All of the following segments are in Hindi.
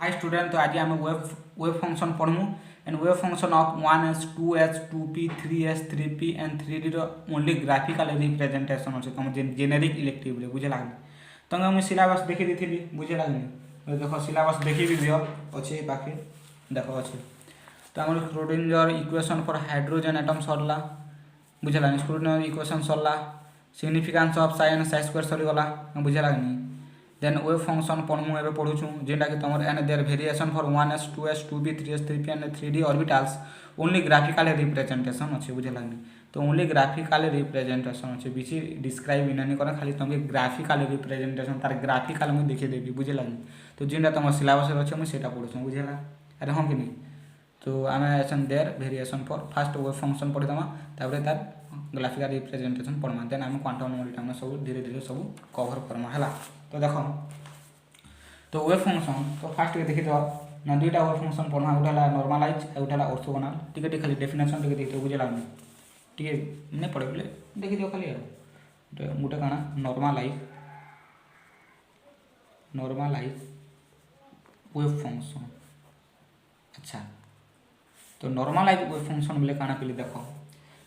हाय स्टूडेंट, तो आज आम वेब फंक्शन पढ़मु and wave function of 1s 2s 2p 3s 3p and 3d रो ओनली ग्राफिकल रिप्रेजेंटेशन अच्छे तुम जेनेरिक इलेक्टिव रे बुझे लागनी तुमको मुझे सिलेबस देखी दी बुझे लागनी देख सिलेबस देखी भी दियो अच्छे पाखे देख अच्छे तो आम Schrodinger equation for hydrogen atom सरला बुझे लागनी स्क्रोडिंजर इक्वेशन सरला significance of psi and psi square सरीगला बुझे लागनी देन वेब फंक्शन पढ़मु एबे पढ़ुछु जेनटा कि तुम and their variation for 1s 2s 2p 3s 3p and 3d orbitals only graphical representation अच्छे बुझे लागनी तो ओनली ग्राफिकल रिप्रेजेंटेशन अच्छे बेसी डिस्क्राइब इनानी करे खाली तुमके ग्राफिकल रिप्रेजेंटेशन तार ग्राफिकल मुझे देखी देवी बुझे लागनी तो जेनटा तुम सिलेबस अच्छे मुझे सेटा पढ़ुछु बुझेला अरे हाँ कि नहीं तो आम एसन their variation for first wave function पढ़ीदमा तापर तार ग्राफिकल रिप्रेजेंटेशन पढ़मा देन आम क्वांटम नंबर सब धीरे धीरे सब कवर करमा है तो देख तो वेब फंक्शन तो फास्ट देखी दो ना दुईटा वेब फंक्शन पढ़ना गोटे है नॉर्मलाइज और गोटे है ऑर्थोगोनल टिके खाली डेफिनेशन टिके देखिए बुझे लागनी टिके नहीं पढ़े बोले देखी दियो खाली गोटे काना नॉर्मलाइज वेब फंक्शन अच्छा तो नॉर्मलाइज वेब फंक्शन बोले काना पहले देखो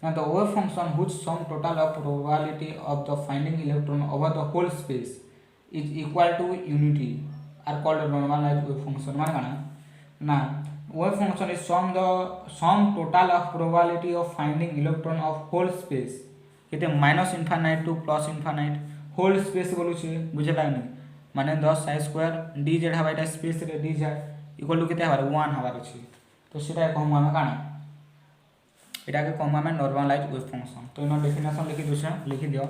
now the wave function whose sum total of probability of the finding electron over the whole space is equal to unity are called normalized wave function मान गाना ना wave function is sum total of probability of finding electron of whole space किते minus infinite to plus infinite whole space बोलू छी बुझे लागनी माने 10 साइ स्क्वायर डी जेड हवा एटा स्पेस रे डी जेड इक्वल टू किते हवा 1 हवा अछि तो सेटा कहम हम काना एटा के कहम हम नॉर्मलाइज वेव फंक्शन तो इनो डेफिनेशन लिखि दियो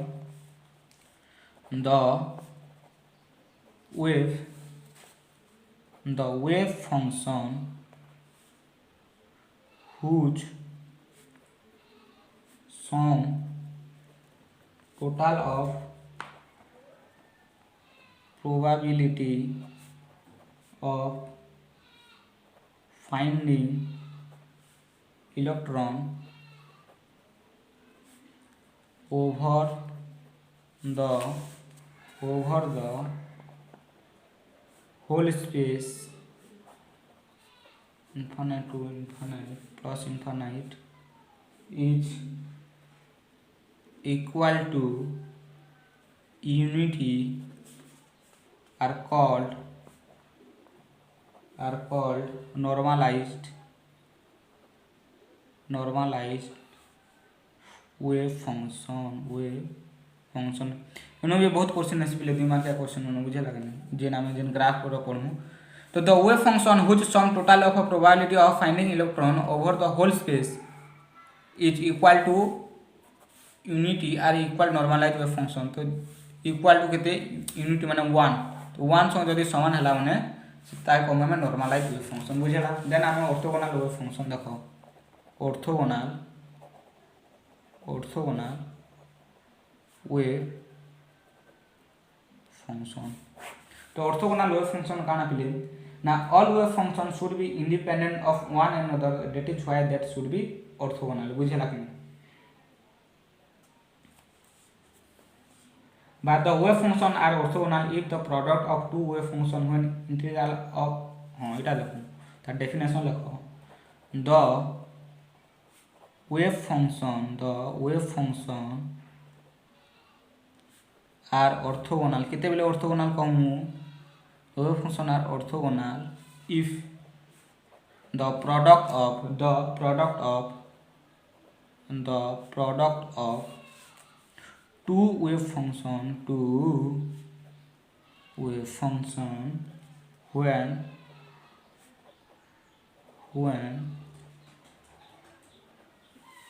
the wave function whose sum total of probability of finding electron over the whole space infinite to infinite plus infinite is equal to unity are called normalized wave function इनो भी बहुत क्वेश्चन है पहले दिमाग का क्वेश्चन मन बुझे लागनी जे नाम जेन ग्राफ पर पढ़मु तो the wave function which sum total of probability of finding electron over the whole space is equal to unity or equal normalize wave function तो इक्वल टू केते यूनिटी माने 1 तो 1 संग जदी समान हला माने ताय कम में नॉर्मलाइज वेव फंक्शन बुझेला देन हम ऑर्थोगोनल वेव फंक्शन देखो ऑर्थोगोनल वेव फंक्शन तो ऑर्थोगोनल वेव फंक्शन काना पले ना all wave function should be independent of one another that is why that should be orthogonal बुझेला कि but the wave function are orthogonal if the product of two wave function when integral of eta देखो तार डेफिनेशन लिखो the wave function are orthogonal किते बेले orthogonal कहमु wave function are orthogonal if the product of two wave function when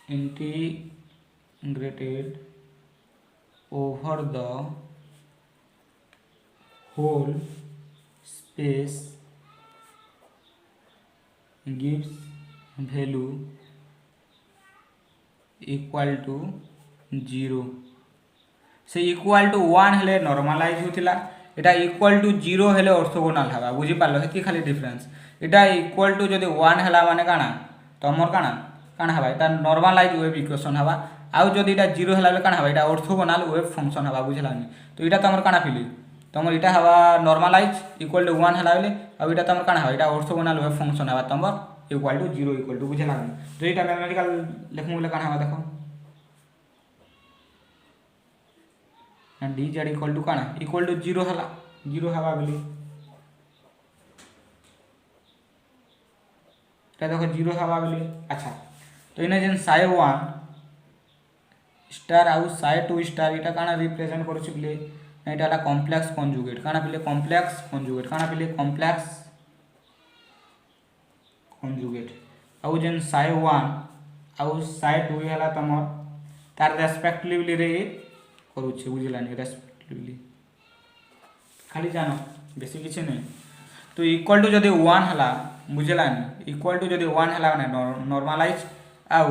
integrated over the whole space gives value equal to 0 से इक्वल टू 1 हेले नॉर्मलाइज होतिला एटा इक्वल टू 0 हेले ऑर्थोगोनल हवा बुझी पालो हेती खाली डिफरेंस एटा इक्वल टू जदी 1 हेला माने काना तमर काना हवा एटा नॉर्मलाइज वेव इक्वेशन हवा आउ जदी एटा 0 हेला काना हवा एटा ऑर्थोगोनल वेव फंक्शन हवा बुझलानी तो एटा तमर काना फिली तुम इटा हवा नॉर्मलाइज इक्वल टू 1 हला बेले अब इटा तुम काना हवा इटा ऑर्थोगोनल वेव फंक्शन हवा तुम इक्वल टू 0 इक्वल टू बुझे लागनी तो इटा मैथमेटिकल लिखमु बोले काना हवा देखो and D Z equal to काना इक्वल टू 0 हला 0 हवा बेले এটা দেখো 0 হওয়া বলে আচ্ছা তো ইনে যেন সাই 1 স্টার আউ সাই 2 স্টার এটা কানা রিপ্রেজেন্ট করছি বলে এটা হলা কমপ্লেক্স কনজুগেট কানা বলে কমপ্লেক্স কনজুগেট কানা বলে কমপ্লেক্স কনজুগেট আউ যেন সাই 1 আউ সাই 2 হলা তোমার তার রেসপেক্টিভলি রে করুছি বুঝিলানি রেসপেক্টিভলি খালি জানো বেশি কিছু নেই तो इक्वल टू जदि 1 हला बुझलानी इक्वल टू जदि 1 हला माने नॉर्मलाइज आउ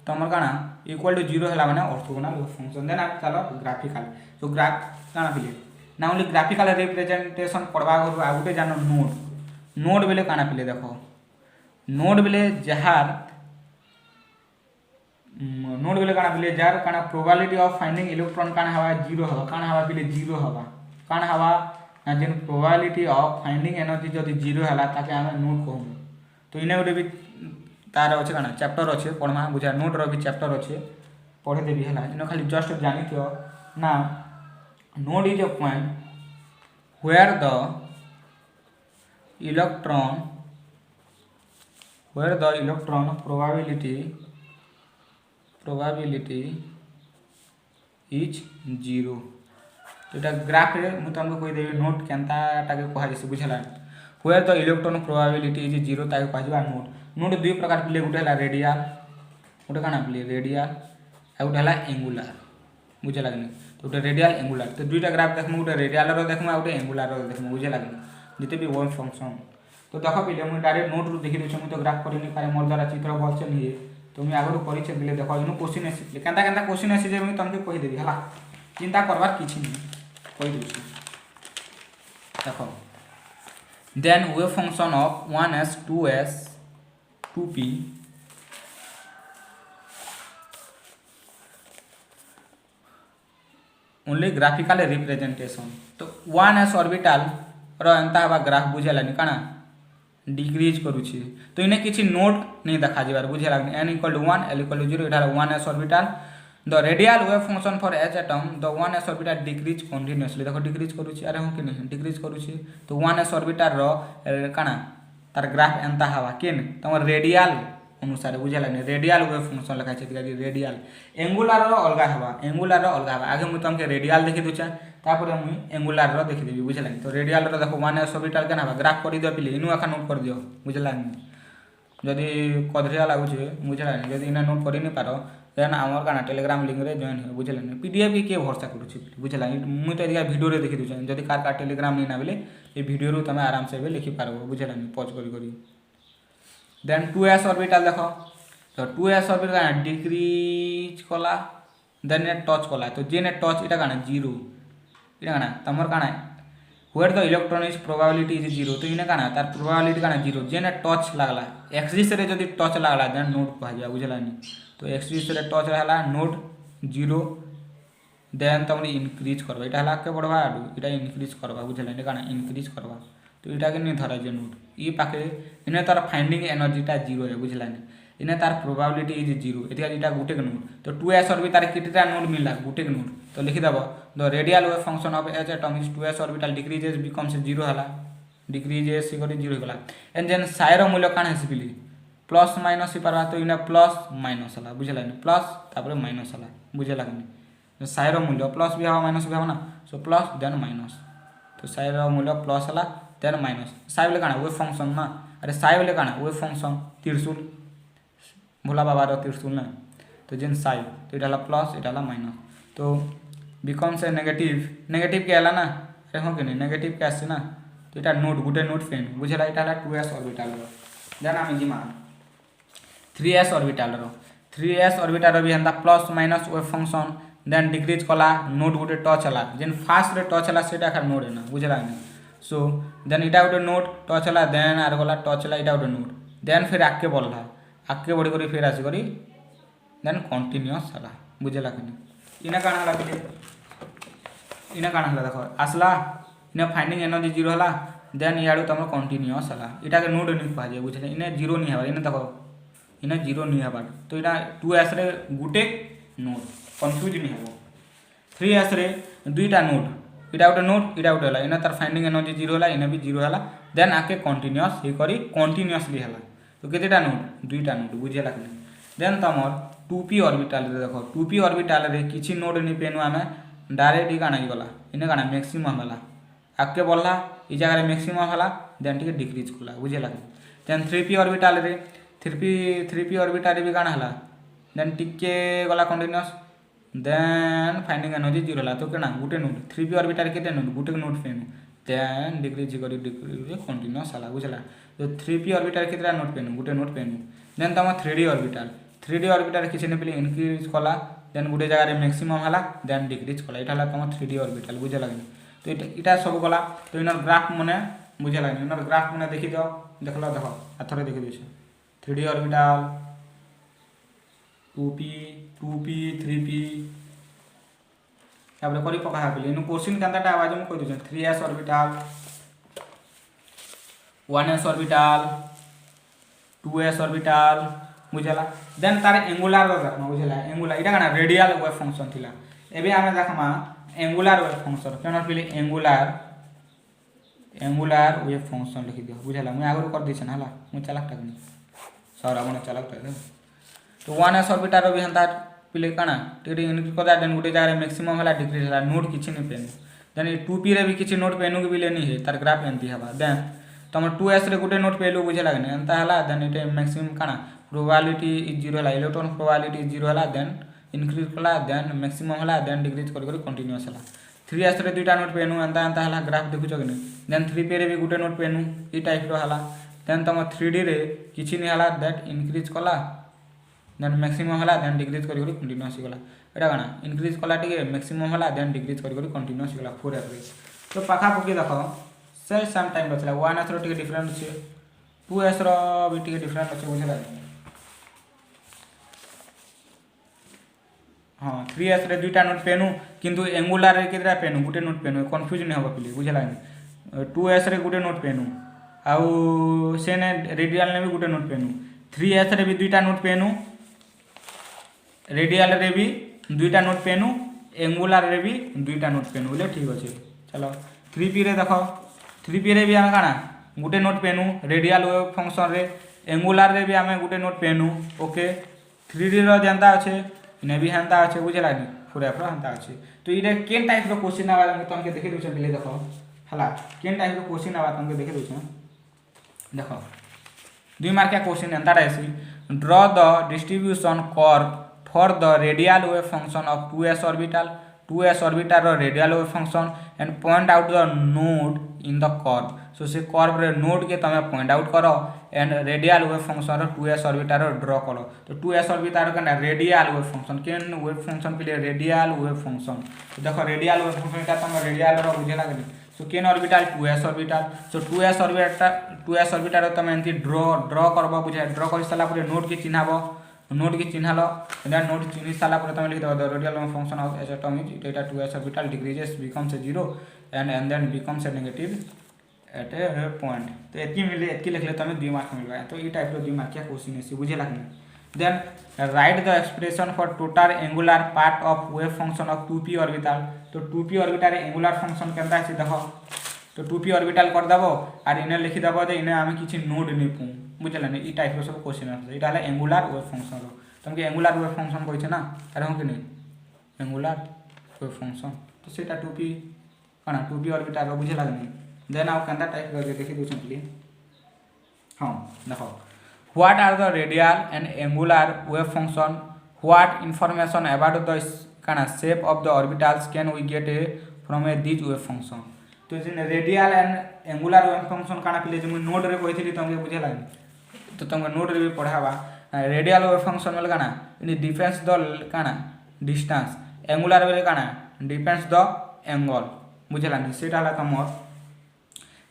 तमर काना इक्वल टू 0 हला माने ऑर्थोगोनल फंक्शन देना चलो ग्राफिकल तो ग्राफ काना पिले ना ओनली ग्राफिकल रिप्रेजेंटेशन पढ़वा गरु आ गुटे जानो नोड नोड बेले काना पिले देखो नोड बेले जहार नोड बेले काना पिले जार काना प्रोबेबिलिटी ऑफ फाइंडिंग इलेक्ट्रॉन काना हवा 0 हवा काना हवा पिले 0 हवा काना हवा जेन प्रोबेबिलिटी ऑफ फाइंडिंग एनर्जी जदि 0 हला ताके हम नोड कहू तो इने गोटे भी तार अच्छे काना चैप्टर अच्छे पढ़मा बुझा नोड रो भी चैप्टर अच्छे पढ़े देबी हला इनो खाली जस्ट जानी थियो ना node is a point where the electron probability is 0 तो इटा ग्राफ रे मु तुमको कहि देबी नोट केनता टाके कहा जैसे बुझला where the electron probability is 0 ताके कहबा नोट नोट दुई प्रकार प्ले गुटे हला रेडियल गुटे काना प्ले रेडियल आ गुटे हला एंगुलर बुझे लागनी तो गुटे रेडियल एंगुलर तो दुईटा ग्राफ देखमु गुटे रेडियल रो देखमु आ गुटे एंगुलर रो देखमु बुझे लागनी जते भी वेव फंक्शन तो देखो पहिले मु डायरेक्ट नोट रो देखि देछु मु तो ग्राफ करिनी कारे मोर द्वारा चित्र भलसे निये तो मु आगरो करिछे बिले देखो इनो क्वेश्चन आसी केनता केनता क्वेश्चन आसी जे मु तुमके कहि देबी हला चिंता करबार किछि नै कहि देछि देखो then wave function of 1s 2s 2p only graphical representation तो 1s orbital रो एंता हवा ग्राफ बुझेलानी काना डिक्रीज करूछि तो इने किछि नोट नहीं देखा जिबार बुझेलानी n = 1 l = 0 Etah 1s orbital the radial wave function for h atom the 1s orbital decrease continuously देखो डिक्रीज करूछि अरे हो कि नहीं डिक्रीज करूछि तो 1s orbital रो काना तार ग्राफ एंता हवा केन तमर रेडियल अनुसार बुझे लागने रेडियल वेव फंक्शन लिखा छै कि रेडियल एंगुलर रो अलगा हवा आगे मु तमके रेडियल देखि दुचा तापर मु एंगुलर रो देखि देबी बुझे लागने तो रेडियल रो देखो 1s orbital केना हवा ग्राफ करि दियो पिले इनु अखा नोट कर दियो बुझे लागने जदी कदरिया लागु छै बुझे लागने जदी इना नोट करि नै पारो देन हमर काना टेलीग्राम लिंक रे जॉइन हो बुझे लागने पीडीएफ के भरोसा करू छी बुझे लागने मु तो एदिका वीडियो रे देखि दुचा जदी कार का टेलीग्राम नै ना बेले ए वीडियो रो तमे आराम से बे लिखि पारबो बुझे लागने पॉज करि देन 2s ऑर्बिटल देखो तो 2s ऑर्बिटल डिक्रीज कला देन ने टच कला तो जे ने टच इटा काना 0 इटा काना तमर काना where the electron is probability is 0 तो इने काना तार प्रोबेबिलिटी काना 0 जे ने टच लागला एक्सिस रे जदी टच लागला देन नोड कह जा बुझलानी तो एक्सिस रे टच रहला नोड 0 देन तमरे इंक्रीज करबा इटा हला के बढ़वा इटा इंक्रीज करबा बुझलानी काना इंक्रीज करबा तो इटा के नहीं धरा जे नोड ई पाके इने तार फाइंडिंग एनर्जी टा 0 है बुझलानी इने तार प्रोबेबिलिटी इज 0 एतिका इटा गुटे के नोड तो 2s ऑर्बिटल कितटा नोड मिलला गुटे के नोड तो लिखि दबो the radial wave function of h atom is 2s orbital decreases becomes 0 हला डिक्रीजेस इक्वल 0 होला एंड देन साइरो मूल्य काना हसिबिली प्लस माइनस ही परवा तो इने प्लस माइनस हला बुझलानी प्लस तापर माइनस हला बुझे लागनी साइरो मूल्य प्लस भी हवा माइनस भी हवा ना सो प्लस देन माइनस तो साइरो मूल्य प्लस हला देन माइनस साइ बोले काना वेव फंक्शन ना अरे साइ बोले काना वेव फंक्शन त्रिशूल भोला बाबा रो त्रिशूल ना तो जेन साइ तो इटा प्लस इटा माइनस तो बिकम्स ए नेगेटिव के हला ना अरे हो कि नहीं नेगेटिव के आसे ना तो इटा नोड गुटे नोड फेन बुझला इटा 2s ऑर्बिटल रो देन हम जिमा 3s ऑर्बिटल रो 3s ऑर्बिटल रो भी हंदा plus minus wave function then decrease कला नोड गुटे टच हला जेन फास्ट रे टच हला सेटा खा नोड है ना बुझला नहीं सो देन इटा गोटे नोट टच हला देन आर गला टच हला इटा गोटे नोट देन फिर आके बढ़ला आके बढ़ी करी फिर आसी करी देन कंटीन्यूअस हला बुझला कि इना काना हला पिले इना काना हला देखो आसला इने फाइंडिंग एनर्जी 0 हला देन इयाडू तुम कंटिन्यूअस हला इटा के नोड नहीं कहा जाए बुझले इने 0 नहीं हवा इने देखो इने 0 नहीं हवा तो इटा 2s रे गुटे नोड कंफ्यूज नहीं हो 3s रे दुईटा नोड इटा गोटे नोड इटा गोटे हला इने तार फाइंडिंग एनर्जी 0 हला इने भी 0 हला देन आके कंटिन्यूअस हे करी कंटिन्यूअसली हला तो केतेटा नोड दुईटा नोड बुझेला कि देन तमर 2p ऑर्बिटल रे देखो 2p ऑर्बिटल रे किछि नोड नहीं पेनु आमे डायरेक्ट ही काना गला इने काना मैक्सिमम हला आके बोलला ई जगह मैक्सिमम हला देन टिके डिक्रीज कला बुझेला देन 3p ऑर्बिटल रे 3p ऑर्बिटल रे भी काना हला देन टिके गला कंटीन्यूअस देन फाइंडिंग एनर्जी 0 हला तो केना गुटे नोड 3p ऑर्बिटल रे केते नोड गुटे नोड पेनु देन डिक्रीज कंटीन्यूअस हला बुझेला तो 3p ऑर्बिटल रे केतेटा नोड पेनु गुटे नोड पेनु देन तम 3d ऑर्बिटल किछि ने पले इंक्रीज कला देन गुटे जगह रे मैक्सिमम हला देन डिक्रीज कला इटा हला तम 3d ऑर्बिटल बुझे लागनी तो इटा सब गला तो इनर ग्राफ मने बुझे लागनी इनर ग्राफ मने देखि दियो देखलो देखो आथरे देखि दियो 3d ऑर्बिटल 2p 3p तापर करी पका हाबले इन क्वेश्चन कांताटा आवाज हम कहि दियो 3s orbital 1s orbital 2s orbital बुझला देन तार एंगुलर देखमा बुझला एंगुलर इटा काना रेडियल वेव फंक्शन थिला एबे आमे देखमा एंगुलर वेव फंक्शन केना पहिले एंगुलर वेव फंक्शन लिखि दियो बुझला मैं आगु कर दिछन हला मैं चालाक टाकनी सारा मन चालाक टाक तो 1s ऑर्बिटल रो भी हंता पहिले काना टिके यूनिट कोदा देन गुटे जगह मैक्सिमम हला डिक्रीज हला नोड किछि नै पेन देन 2p रे भी किछि नोड पेनु के बिले नै है तार ग्राफ एंती हबा देन तम 2s रे गुटे नोड पेलु बुझे लागने अंता हला देन इटे मैक्सिमम काना प्रोबेबिलिटी इज 0 हला इलेक्ट्रॉन प्रोबेबिलिटी इज 0 हला देन इंक्रीज कला देन मैक्सिमम हला देन डिक्रीज कर कंटीन्यूअस हला 3s रे दुईटा नोट पेनु अंता अंता हला ग्राफ देखु छगने देन 3p रे भी गुटे नोट पेनु ई टाइप रो हला देन तम 3d रे किछि नि हला दैट इंक्रीज कला देन मैक्सिमम हला देन डिक्रीज कर कंटीन्यूअस गला एटा गाना इंक्रीज कला टिके मैक्सिमम हला देन डिक्रीज कर कंटीन्यूअस गला 4f रे तो पाखा पकी देखो से सम टाइम बचला 1s रो टिके डिफरेंट छै 2s रो भी टिके डिफरेंट छै बुझला हां 3s रे दुईटा नोट पेनु किंतु एंगुलर रे केतरा पेनु गुटे नोट पेनु कंफ्यूज नै होबा पली बुझला 2s रे गुटे नोट पेनु आउ सेने रेडियल ने भी गुटे नोट पेनु 3s रे भी दुईटा नोट पेनु रेडियल रे भी दुईटा नोट पेनु एंगुलर रे भी दुईटा नोट पेनु बोले ठीक अछि चलो 3p रे देखो 3p रे भी हम काना गुटे नोट पेनु रेडियल वेव फंक्शन रे एंगुलर रे भी हमें गुटे नोट पेनु ओके 3d रो जनता अछि ने भी हंता अछि बुझला नि पूरा पूरा हंता अछि तो इरे केन टाइप रो क्वेश्चन आवा तुमके देखि दउ छ पहिले देखो हला केन टाइप रो क्वेश्चन आवा तुमके देखि दउ छ देखो 2 मार्क का क्वेश्चन एंता रहसी draw the distribution curve for the radial wave function of 2s orbital रो radial wave function and point out the node in the curve so से कर्व रे नोड के तमे पॉइंट आउट करो एंड रेडियल वेव फंक्शन रो 2s ऑर्बिटल रो ड्रॉ करो तो 2s ऑर्बिटल का रेडियल वेव फंक्शन केन वेव फंक्शन के लिए रेडियल वेव फंक्शन तो देखो रेडियल वेव फंक्शन का तमे रेडियल रो बुझे लागनी सो केन orbital 2s orbital so 2s orbital रो तमे एंती ड्रॉ करबो बुझे ड्रॉ कर सला पूरे नोड के चिन्हाबो नोड के चिन्हलो देन नोड चिन्हि साला पर तमे लिख दो the radial function of H atomic एटा 2s orbital decreases becomes 0 and then becomes negative at a point तो एतकी मिले एतकी लिखले तमे 2 मार्क मिलबा तो ई टाइप रो 2 मार्क के क्वेश्चन है बुझे लागनी then write the expression for total angular part of wave function of 2p orbital तो 2p ऑर्बिटल एंगुलर फंक्शन केनता छै देखो तो 2p ऑर्बिटल कर दबो आर इने लिखि दबो जे इने हम किछि नोड नै पू बुझला नै ई टाइप रो सब क्वेश्चन है इटा हला एंगुलर वेव फंक्शन रो तुमके एंगुलर वेव फंक्शन कहै छै ना अरे हम कि नै एंगुलर वेव फंक्शन तो सेटा 2p काना 2p ऑर्बिटल रो बुझे लागनी देन आउ केनता टाइप करके देखि दउ सिंपली हां देखो what are the radial and angular wave function what information about the काना shape of the orbitals can we get from this wave function तो जे radial and angular wave function काना पहिले जे मु नोड रे कहिथि तुमके बुझे लागनी तो तुमके नोड रे भी पढ़ावा रेडियल वेव फंक्शन वाला काना इन डिफेंस द काना डिस्टेंस एंगुलर वाला काना डिफेंस द एंगल बुझला नि सेटा हला तमर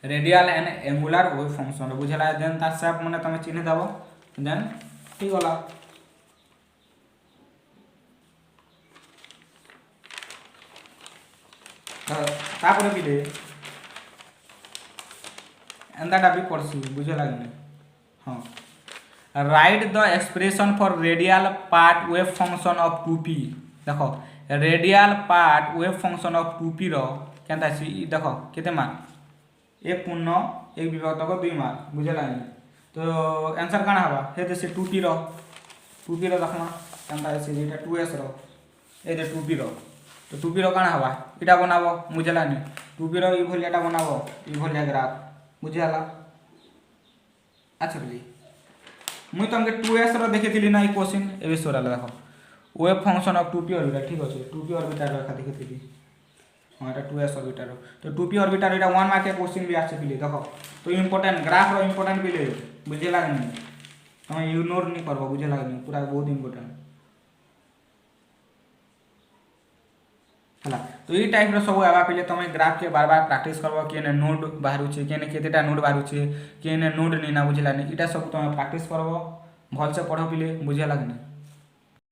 radial and angular wave function बुझला देन ता शेप माने तमे चिन्ह दबो देन ठीक होला तापर बिले एंताटा भी पढ़सी बुझे लागनी हाँ right the expression for radial part wave function of 2p देख radial part wave function of 2p रो केनता देख केते मार्क 1 पूर्ण 1 विभक्त 2 मार्क बुझे लागनी तो आंसर काना हवा हे से 2p रो देखमा केनता से एटा 2s रो ए जे 2p रो तो 2p रो काना हवा इटा बनाबो बुझे लागनी 2p रो ई भलियाटा बनाबो ई भलिया ग्राफ बुझे आला अच्छा बोली मुई तुमके 2s रो देखिथिली ना ई क्वेश्चन एबे सोरा देखो wave function of 2p orbital ठीक अछि 2p ऑर्बिटल रेखा देखिथिली हां एटा 2s ऑर्बिटल तो 2p ऑर्बिटल एटा 1 मार्क के क्वेश्चन भी आछे बिले देखो तो इंपोर्टेंट ग्राफ रो इंपोर्टेंट बिले बुझे लागनी तुम इग्नोर नहीं करबो बुझे लागनी पूरा बहुत इंपोर्टेंट हला तो ई टाइप रो सब आबा पहिले तुम ग्राफ के बार बार प्रैक्टिस करबो केने नोड बाहरु छे केने केतेटा नोड बाहरु छे केने नोड नहीं ना बुझे लागनी इटा सब तुम प्रैक्टिस करबो भल से पढ़ो पहिले बुझे लागनी।